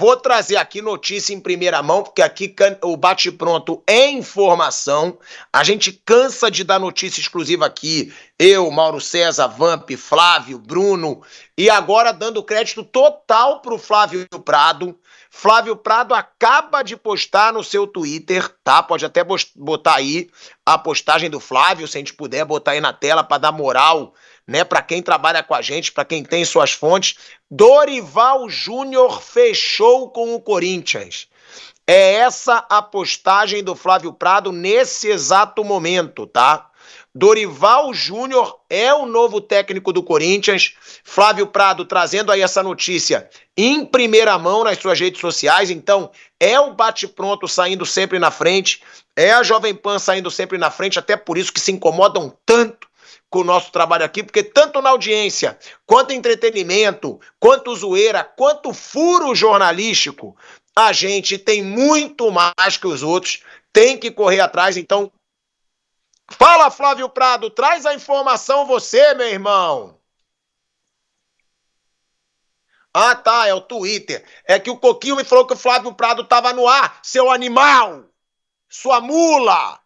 vou trazer aqui notícia em primeira mão, porque aqui o Bate-Pronto é informação. A gente cansa de dar notícia exclusiva aqui. Eu, Mauro César, Vamp, Flávio, Bruno. E agora dando crédito total pro Flávio Prado. Flávio Prado acaba de postar no seu Twitter, tá? Pode até botar aí a postagem do Flávio, se a gente puder botar aí na tela para dar moral, né, para quem trabalha com a gente, para quem tem suas fontes. Dorival Júnior fechou com o Corinthians. É essa a postagem do Flávio Prado nesse exato momento, tá? Dorival Júnior é o novo técnico do Corinthians. Flávio Prado trazendo aí essa notícia em primeira mão nas suas redes sociais. Então, é o Bate-Pronto saindo sempre na frente, é a Jovem Pan saindo sempre na frente, até por isso que se incomodam tanto com o nosso trabalho aqui, porque tanto na audiência, quanto entretenimento, quanto zoeira, quanto furo jornalístico, a gente tem muito mais que os outros, tem que correr atrás. Então, fala, Flávio Prado, traz a informação você, meu irmão. Ah, tá, é o Twitter. É que o Coquinho me falou que o Flávio Prado tava no ar, seu animal, sua mula.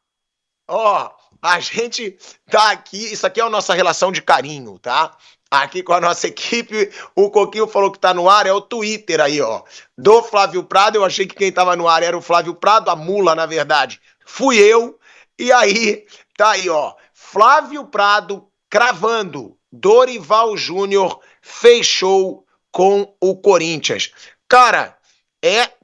Ó, a gente tá aqui, isso aqui é a nossa relação de carinho, tá? Aqui com a nossa equipe, o Coquinho falou que tá no ar, é o Twitter aí, ó, do Flávio Prado. Eu achei que quem tava no ar era o Flávio Prado, a mula, na verdade, fui eu. E aí, tá aí, ó, Flávio Prado cravando, Dorival Júnior fechou com o Corinthians. Cara,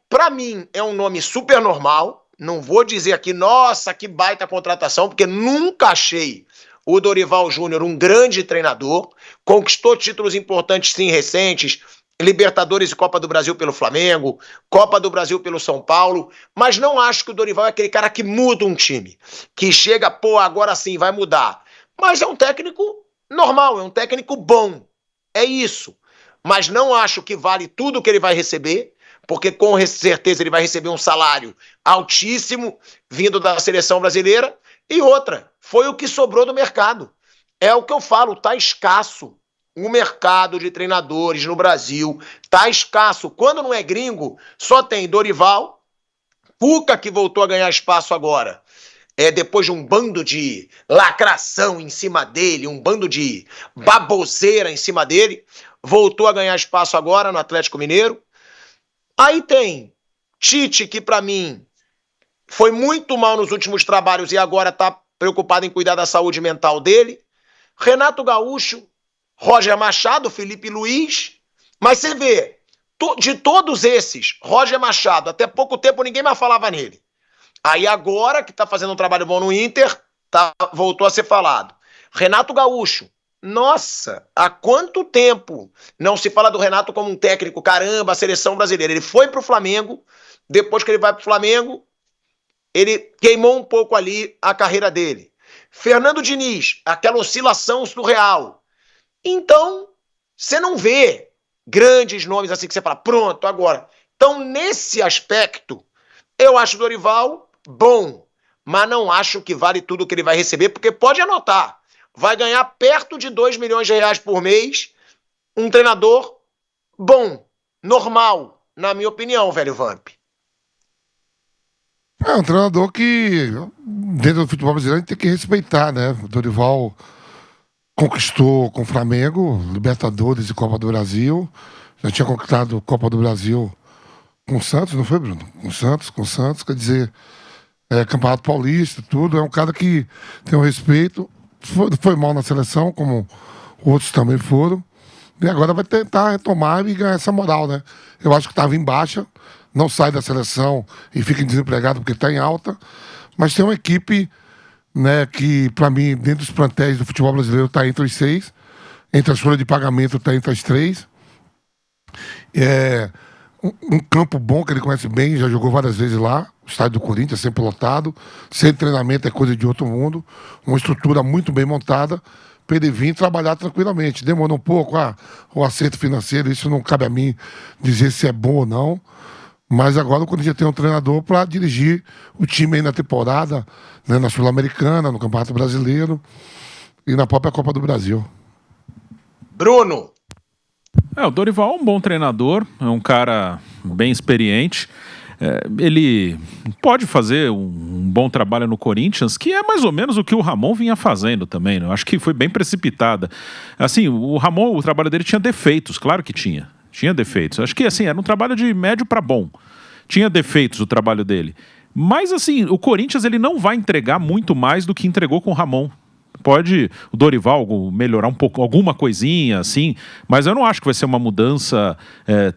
pra mim, é um nome super normal. Não vou dizer aqui, nossa, que baita contratação, porque nunca achei o Dorival Júnior um grande treinador. Conquistou títulos importantes, sim, recentes. Libertadores e Copa do Brasil pelo Flamengo, Copa do Brasil pelo São Paulo, mas não acho que o Dorival é aquele cara que muda um time, que chega, pô, agora sim, vai mudar. Mas é um técnico normal, é um técnico bom, é isso. Mas não acho que vale tudo que ele vai receber, porque com certeza ele vai receber um salário altíssimo vindo da seleção brasileira. E outra, foi o que sobrou do mercado. É o que eu falo, tá escasso. O mercado de treinadores no Brasil tá escasso. Quando não é gringo, só tem Dorival, Cuca, que voltou a ganhar espaço agora, depois de um bando de lacração em cima dele, um bando de baboseira em cima dele, voltou a ganhar espaço agora no Atlético Mineiro. Aí tem Tite, que pra mim foi muito mal nos últimos trabalhos e agora tá preocupado em cuidar da saúde mental dele. Renato Gaúcho, Roger Machado, Felipe Luiz. Mas você vê, de todos esses, Roger Machado, até pouco tempo ninguém mais falava nele. Aí agora que tá fazendo um trabalho bom no Inter, voltou a ser falado. Renato Gaúcho, nossa, há quanto tempo não se fala do Renato como um técnico? Caramba, a seleção brasileira. Ele foi pro Flamengo, depois que ele vai pro Flamengo, ele queimou um pouco ali a carreira dele. Fernando Diniz, aquela oscilação surreal. Então, você não vê grandes nomes assim que você fala, pronto, agora. Então, nesse aspecto, eu acho o Dorival bom, mas não acho que vale tudo que ele vai receber, porque pode anotar, vai ganhar perto de 2 milhões de reais por mês, um treinador bom, normal, na minha opinião, velho Vamp. É um treinador que, dentro do futebol brasileiro, tem que respeitar, né? O Dorival conquistou com o Flamengo Libertadores e Copa do Brasil. Já tinha conquistado Copa do Brasil com o Santos, não foi, Bruno? Com o Santos, quer dizer, Campeonato Paulista, tudo. É um cara que tem um respeito. Foi mal na seleção, como outros também foram. E agora vai tentar retomar e ganhar essa moral, né? Eu acho que estava em baixa, não sai da seleção e fica desempregado porque está em alta. Mas tem uma equipe, né, que, para mim, dentro dos plantéis do futebol brasileiro, está entre os 6. Entre as folhas de pagamento, está entre as 3. Um campo bom que ele conhece bem, já jogou várias vezes lá, o estádio do Corinthians, sempre lotado, sem treinamento é coisa de outro mundo, uma estrutura muito bem montada, para ele vir trabalhar tranquilamente. Demorou um pouco, o acerto financeiro, isso não cabe a mim dizer se é bom ou não, mas agora o Corinthians tem um treinador para dirigir o time aí na temporada, né, na Sul-Americana, no Campeonato Brasileiro e na própria Copa do Brasil. Bruno! O Dorival é um bom treinador, é um cara bem experiente. Ele pode fazer um bom trabalho no Corinthians, que é mais ou menos o que o Ramon vinha fazendo também, né? Eu acho que foi bem precipitada. Assim, o Ramon, o trabalho dele tinha defeitos, claro que tinha defeitos. Acho que assim, era um trabalho de médio para bom. Tinha defeitos o trabalho dele. Mas assim, o Corinthians ele não vai entregar muito mais do que entregou com o Ramon. Pode o Dorival melhorar um pouco, alguma coisinha assim, mas eu não acho que vai ser uma mudança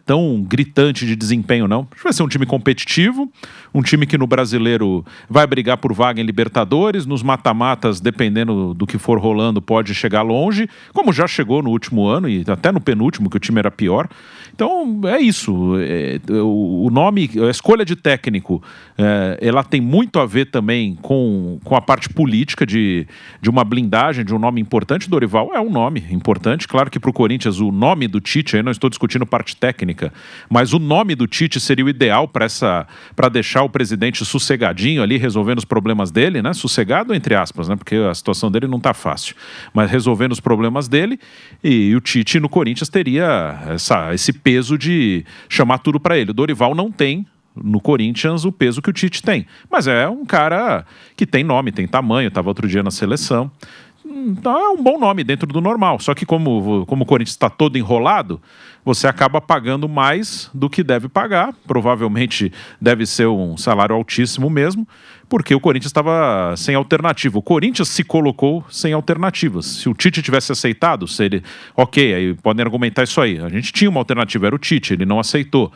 tão gritante de desempenho, não. Acho que vai ser um time competitivo, um time que no Brasileiro vai brigar por vaga em Libertadores, nos mata-matas, dependendo do que for rolando, pode chegar longe, como já chegou no último ano e até no penúltimo, que o time era pior. Então é isso, o nome, a escolha de técnico, ela tem muito a ver também com a parte política de uma blindagem, de um nome importante. Dorival é um nome importante, claro que para o Corinthians o nome do Tite, aí não estou discutindo parte técnica, mas o nome do Tite seria o ideal para deixar o presidente sossegadinho ali, resolvendo os problemas dele, né? Sossegado entre aspas, né? Porque a situação dele não está fácil, mas resolvendo os problemas dele, e o Tite no Corinthians teria esse peso de chamar tudo para ele. O Dorival não tem no Corinthians o peso que o Tite tem, mas é um cara que tem nome, tem tamanho, estava outro dia na seleção, então é um bom nome dentro do normal, só que como o Corinthians está todo enrolado, você acaba pagando mais do que deve pagar, provavelmente deve ser um salário altíssimo mesmo, porque o Corinthians estava sem alternativa. O Corinthians se colocou sem alternativas. Se o Tite tivesse aceitado, seria ok, aí podem argumentar isso aí. A gente tinha uma alternativa, era o Tite, ele não aceitou.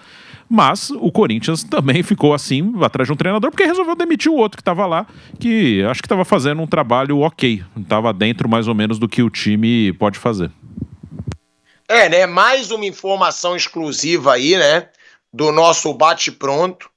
Mas o Corinthians também ficou assim, atrás de um treinador, porque resolveu demitir o outro que estava lá, que acho que estava fazendo um trabalho ok, estava dentro mais ou menos do que o time pode fazer. Né? Mais uma informação exclusiva aí, né? Do nosso bate-pronto.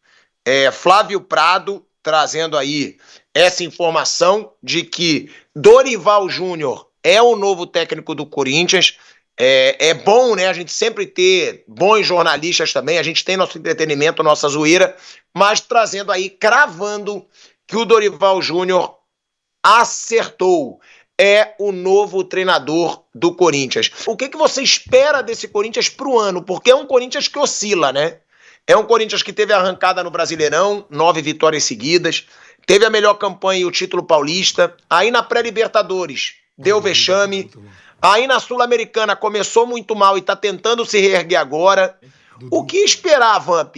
Flávio Prado trazendo aí essa informação de que Dorival Júnior é o novo técnico do Corinthians. É bom, né, a gente sempre ter bons jornalistas também, a gente tem nosso entretenimento, nossa zoeira, mas trazendo aí, cravando que o Dorival Júnior acertou, é o novo treinador do Corinthians. O que você espera desse Corinthians pro ano? Porque é um Corinthians que oscila, né? É um Corinthians que teve arrancada no Brasileirão, 9 vitórias seguidas, teve a melhor campanha e o título paulista, aí na pré-Libertadores deu vexame, aí na Sul-Americana começou muito mal e está tentando se reerguer agora. O que esperar, Vamp,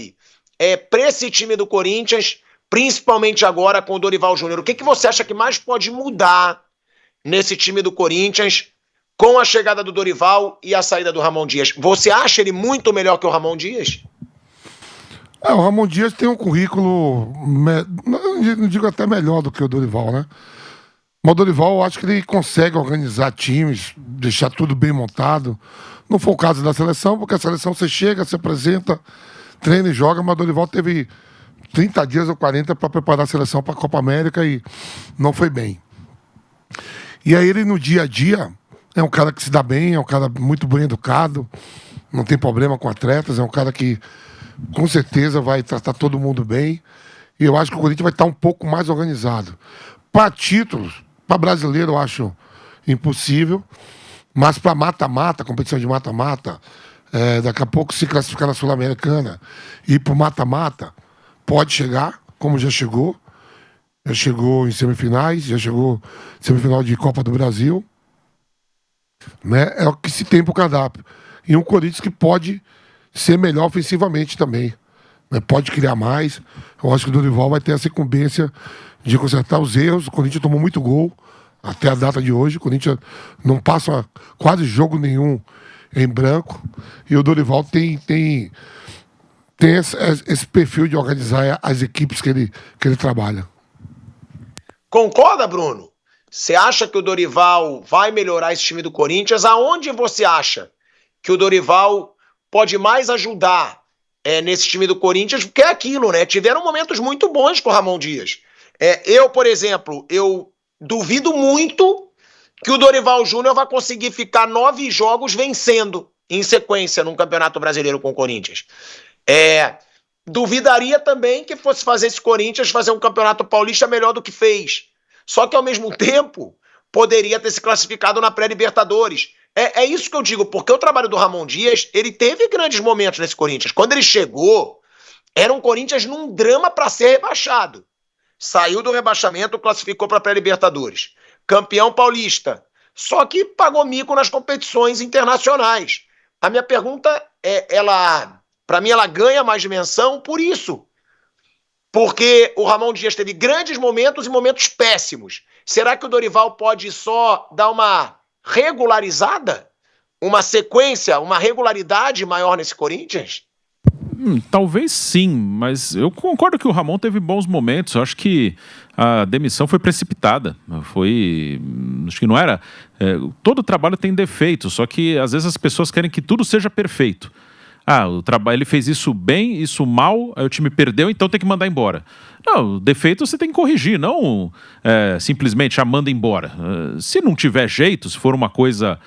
para esse time do Corinthians, principalmente agora com o Dorival Júnior? O que você acha que mais pode mudar nesse time do Corinthians com a chegada do Dorival e a saída do Ramon Dias? Você acha ele muito melhor que o Ramon Dias? O Ramon Dias tem um currículo, não digo até melhor do que o Dorival, né? Mas o Dorival, eu acho que ele consegue organizar times, deixar tudo bem montado. Não foi o caso da seleção, porque a seleção você chega, se apresenta, treina e joga, mas o Dorival teve 30 dias ou 40 para preparar a seleção para a Copa América e não foi bem. E aí ele, no dia a dia, é um cara que se dá bem, é um cara muito bem educado, não tem problema com atletas, é um cara que com certeza vai tratar todo mundo bem. E eu acho que o Corinthians vai estar um pouco mais organizado. Para títulos, para brasileiro eu acho impossível, mas para mata-mata, competição de mata-mata, daqui a pouco se classificar na Sul-Americana e ir para o mata-mata, pode chegar, como já chegou em semifinais, já chegou em semifinal de Copa do Brasil, né? É o que se tem para o cardápio. E um Corinthians que pode ser melhor ofensivamente também, né? Pode criar mais. Eu acho que o Dorival vai ter essa incumbência de consertar os erros. O Corinthians tomou muito gol até a data de hoje. O Corinthians não passa quase jogo nenhum em branco. E o Dorival tem esse perfil de organizar as equipes que ele trabalha. Concorda, Bruno? Você acha que o Dorival vai melhorar esse time do Corinthians? Aonde você acha que o Dorival pode mais ajudar nesse time do Corinthians? Porque é aquilo, né? Tiveram momentos muito bons com o Ramon Dias. Eu, por exemplo, eu duvido muito que o Dorival Júnior vai conseguir ficar 9 jogos vencendo em sequência num Campeonato Brasileiro com o Corinthians. Duvidaria também que fosse fazer esse Corinthians fazer um Campeonato Paulista melhor do que fez. Só que, ao mesmo tempo, poderia ter se classificado na pré-Libertadores, É isso que eu digo, porque o trabalho do Ramon Dias, ele teve grandes momentos nesse Corinthians. Quando ele chegou, era um Corinthians num drama para ser rebaixado. Saiu do rebaixamento, classificou para a pré-Libertadores. Campeão paulista. Só que pagou mico nas competições internacionais. A minha pergunta para mim, ela ganha mais dimensão por isso. Porque o Ramon Dias teve grandes momentos e momentos péssimos. Será que o Dorival pode só dar uma regularizada? Uma sequência, uma regularidade maior nesse Corinthians? Talvez sim, mas eu concordo que o Ramon teve bons momentos. Eu acho que a demissão foi precipitada. Acho que não era... todo trabalho tem defeitos, só que às vezes as pessoas querem que tudo seja perfeito. O trabalho, ele fez isso bem, isso mal, aí o time perdeu, então tem que mandar embora. Não, o defeito você tem que corrigir, não simplesmente manda embora. Se não tiver jeito, se for uma coisa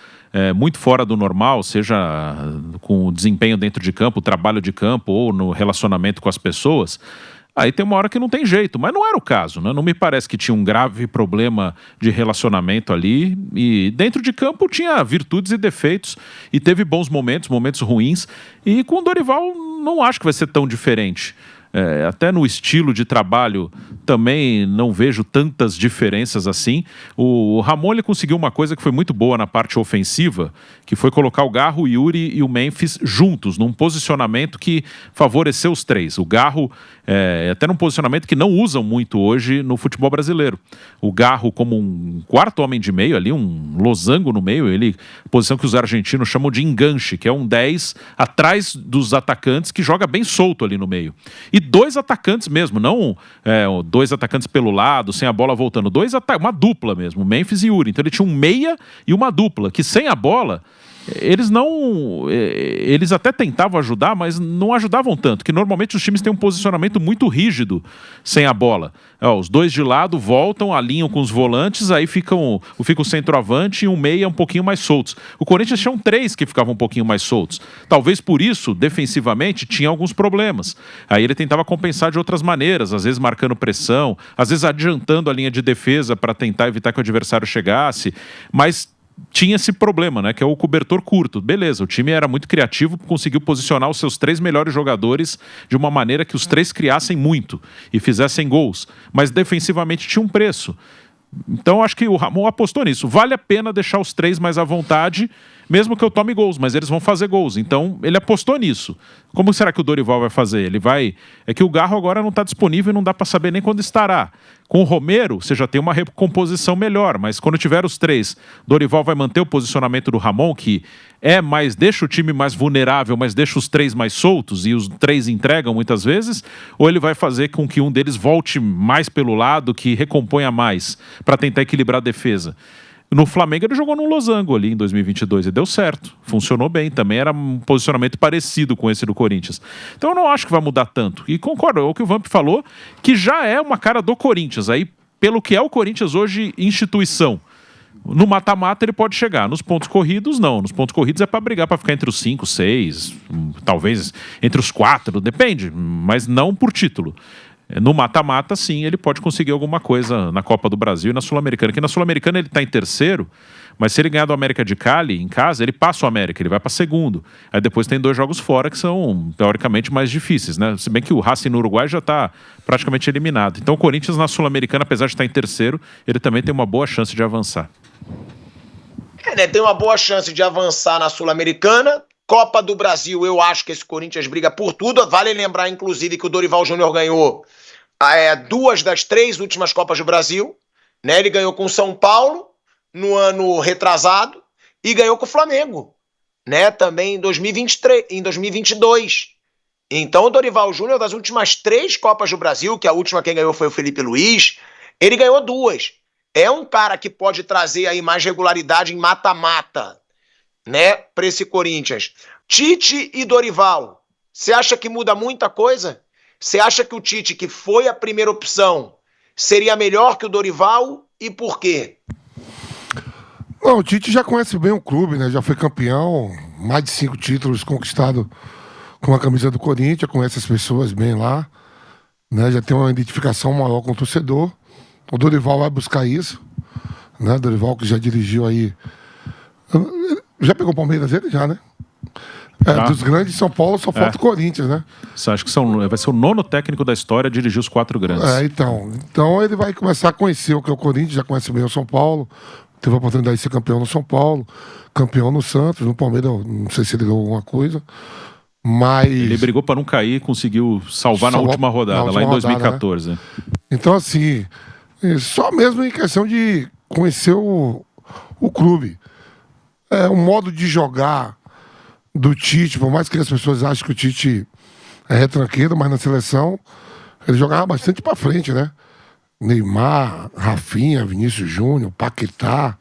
muito fora do normal, seja com o desempenho dentro de campo, o trabalho de campo ou no relacionamento com as pessoas, aí tem uma hora que não tem jeito, mas não era o caso, né? Não me parece que tinha um grave problema de relacionamento ali, e dentro de campo tinha virtudes e defeitos, e teve bons momentos, momentos ruins, e com o Dorival não acho que vai ser tão diferente. Até no estilo de trabalho também não vejo tantas diferenças assim. O Ramon, ele conseguiu uma coisa que foi muito boa na parte ofensiva, que foi colocar o Garro, o Yuri e o Memphis juntos, num posicionamento que favoreceu os três. O Garro, até num posicionamento que não usam muito hoje no futebol brasileiro. O Garro como um quarto homem de meio ali, um losango no meio, posição que os argentinos chamam de enganche, que é um 10 atrás dos atacantes, que joga bem solto ali no meio. E dois atacantes mesmo, não dois atacantes pelo lado, sem a bola voltando. Uma dupla mesmo, Memphis e Yuri. Então ele tinha um meia e uma dupla, que sem a bola, eles até tentavam ajudar, mas não ajudavam tanto, que normalmente os times têm um posicionamento muito rígido sem a bola. Os dois de lado voltam, alinham com os volantes, aí fica o centroavante e um meia um pouquinho mais soltos. O Corinthians tinha três que ficavam um pouquinho mais soltos. Talvez por isso, defensivamente, tinha alguns problemas. Aí ele tentava compensar de outras maneiras, às vezes marcando pressão, às vezes adiantando a linha de defesa para tentar evitar que o adversário chegasse, mas tinha esse problema, né, que é o cobertor curto. Beleza, o time era muito criativo, conseguiu posicionar os seus três melhores jogadores de uma maneira que os três criassem muito e fizessem gols, mas defensivamente tinha um preço. Então acho que o Ramon apostou nisso. Vale a pena deixar os três mais à vontade, mesmo que eu tome gols, mas eles vão fazer gols. Então ele apostou nisso. Como será que o Dorival vai fazer? É que o Garro agora não está disponível e não dá para saber nem quando estará. Com o Romero, você já tem uma recomposição melhor, mas quando tiver os três, Dorival vai manter o posicionamento do Ramon, que deixa o time mais vulnerável, mas deixa os três mais soltos e os três entregam muitas vezes, ou ele vai fazer com que um deles volte mais pelo lado, que recomponha mais, para tentar equilibrar a defesa. No Flamengo ele jogou num losango ali em 2022 e deu certo, funcionou bem, também era um posicionamento parecido com esse do Corinthians. Então eu não acho que vai mudar tanto, e concordo, é o que o Vamp falou, que já é uma cara do Corinthians, aí pelo que é o Corinthians hoje, instituição. No mata-mata ele pode chegar, nos pontos corridos não, nos pontos corridos é para brigar, para ficar entre os 5, 6, talvez entre os 4, depende, mas não por título. No mata-mata, sim, ele pode conseguir alguma coisa na Copa do Brasil e na Sul-Americana. Que na Sul-Americana ele está em terceiro, mas se ele ganhar do América de Cali em casa, ele passa o América, ele vai para segundo. Aí depois tem 2 jogos fora que são, teoricamente, mais difíceis, né? Se bem que o Racing no Uruguai já está praticamente eliminado. Então o Corinthians na Sul-Americana, apesar de estar em terceiro, ele também tem uma boa chance de avançar. Tem uma boa chance de avançar na Sul-Americana. Copa do Brasil, eu acho que esse Corinthians briga por tudo. Vale lembrar, inclusive, que o Dorival Júnior ganhou 2 das 3 últimas Copas do Brasil. Né? Ele ganhou com o São Paulo no ano retrasado e ganhou com o Flamengo, né? Também em 2022. Então o Dorival Júnior, das últimas 3 Copas do Brasil, que a última quem ganhou foi o Felipe Luiz, ele ganhou 2. É um cara que pode trazer aí mais regularidade em mata-mata, né, para esse Corinthians. Tite e Dorival, você acha que muda muita coisa? Você acha que o Tite, que foi a primeira opção, seria melhor que o Dorival e por quê? Não, o Tite já conhece bem o clube, né? Já foi campeão, mais de 5 títulos conquistados com a camisa do Corinthians, conhece as pessoas bem lá, né? Já tem uma identificação maior com o torcedor. O Dorival vai buscar isso, né? Dorival que já dirigiu aí... Já pegou o Palmeiras ele? Já, né? Dos grandes de São Paulo só falta o Corinthians, né? Você acha que vai ser o 9º técnico da história a dirigir os 4 grandes? Então ele vai começar a conhecer o que é o Corinthians, já conhece bem o São Paulo, teve a oportunidade de ser campeão no São Paulo, campeão no Santos, no Palmeiras, não sei se ele ganhou alguma coisa, mas... Ele brigou para não cair, conseguiu salvar na última rodada, lá em 2014. Né? Então, assim, só mesmo em questão de conhecer o clube. O modo de jogar do Tite, por mais que as pessoas achem que o Tite é retranqueiro, mas na seleção ele jogava bastante pra frente, né? Neymar, Rafinha, Vinícius Júnior, Paquetá,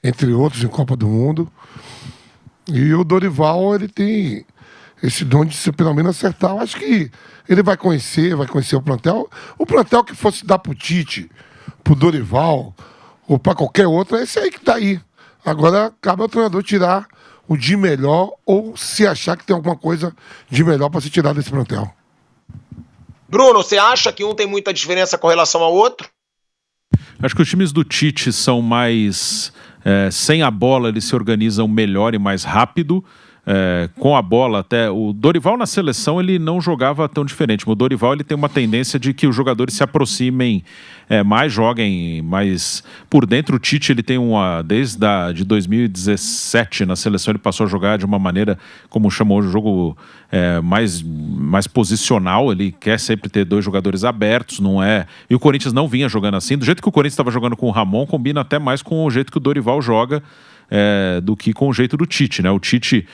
entre outros em Copa do Mundo. E o Dorival, ele tem esse dom de se pelo menos acertar. Eu acho que ele vai conhecer o plantel. O plantel que fosse dar pro Tite, pro Dorival ou pra qualquer outro, é esse aí que tá aí. Agora cabe ao treinador tirar o de melhor ou se achar que tem alguma coisa de melhor para se tirar desse plantel. Bruno, você acha que um tem muita diferença com relação ao outro? Acho que os times do Tite são mais... sem a bola eles se organizam melhor e mais rápido. Com a bola até... O Dorival na seleção ele não jogava tão diferente. O Dorival ele tem uma tendência de que os jogadores se aproximem mais, joguem mais por dentro. O Tite ele tem desde de 2017 na seleção ele passou a jogar de uma maneira, como chamou, o jogo mais posicional. Ele quer sempre ter 2 jogadores abertos, não é... E o Corinthians não vinha jogando assim. Do jeito que o Corinthians estava jogando com o Ramon, combina até mais com o jeito que o Dorival joga do que com o jeito do Tite, né? O Tite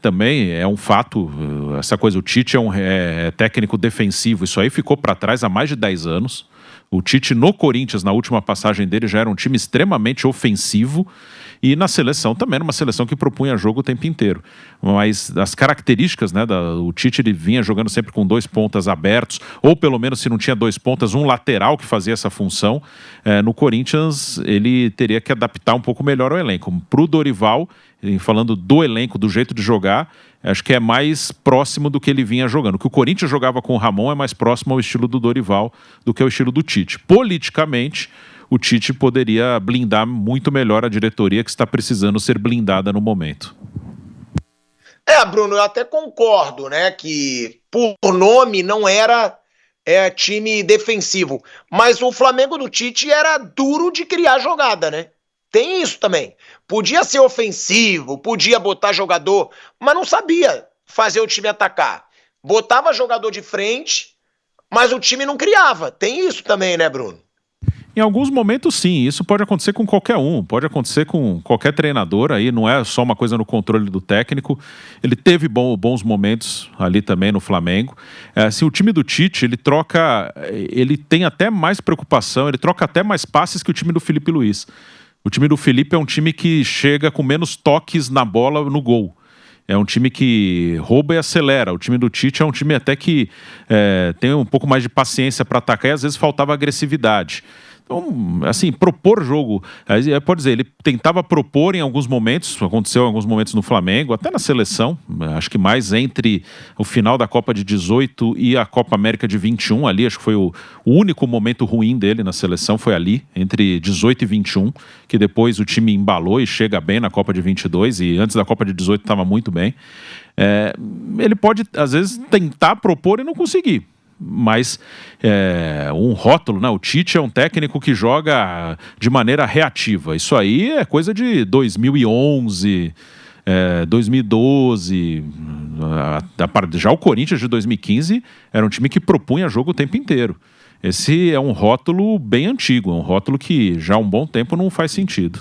também é um fato, essa coisa, o Tite é técnico defensivo, isso aí ficou para trás há mais de 10 anos. O Tite no Corinthians, na última passagem dele, já era um time extremamente ofensivo e na seleção também era uma seleção que propunha jogo o tempo inteiro. Mas as características, né, o Tite ele vinha jogando sempre com 2 pontas abertos, ou pelo menos se não tinha 2 pontas, um lateral que fazia essa função. No Corinthians ele teria que adaptar um pouco melhor o elenco. Para o Dorival, falando do elenco, do jeito de jogar, acho que é mais próximo do que ele vinha jogando. O que o Corinthians jogava com o Ramon é mais próximo ao estilo do Dorival do que ao estilo do Tite. Politicamente, o Tite poderia blindar muito melhor a diretoria que está precisando ser blindada no momento. Bruno, eu até concordo, né, que por nome não era time defensivo, mas o Flamengo do Tite era duro de criar jogada, né? Tem isso também. Podia ser ofensivo, podia botar jogador, mas não sabia fazer o time atacar. Botava jogador de frente, mas o time não criava. Tem isso também, né, Bruno? Em alguns momentos, sim. Isso pode acontecer com qualquer um. Pode acontecer com qualquer treinador. Aí não é só uma coisa no controle do técnico. Ele teve bons momentos ali também no Flamengo. Assim, o time do Tite, ele tem até mais preocupação, ele troca até mais passes que o time do Felipe Luiz. O time do Felipe é um time que chega com menos toques na bola no gol. É um time que rouba e acelera. O time do Tite é um time até que tem um pouco mais de paciência para atacar e às vezes faltava agressividade. Então, assim, propor jogo, pode dizer, ele tentava propor em alguns momentos, aconteceu em alguns momentos no Flamengo, até na seleção, acho que mais entre o final da Copa de 18 e a Copa América de 21, ali, acho que foi o único momento ruim dele na seleção, foi ali, entre 18 e 21, que depois o time embalou e chega bem na Copa de 22, e antes da Copa de 18 estava muito bem. Ele pode, às vezes, tentar propor e não conseguir. Mas um rótulo, né? O Tite é um técnico que joga de maneira reativa. Isso aí é coisa de 2011, 2012. Já o Corinthians de 2015 era um time que propunha jogo o tempo inteiro. Esse é um rótulo bem antigo, é um rótulo que já há um bom tempo não faz sentido.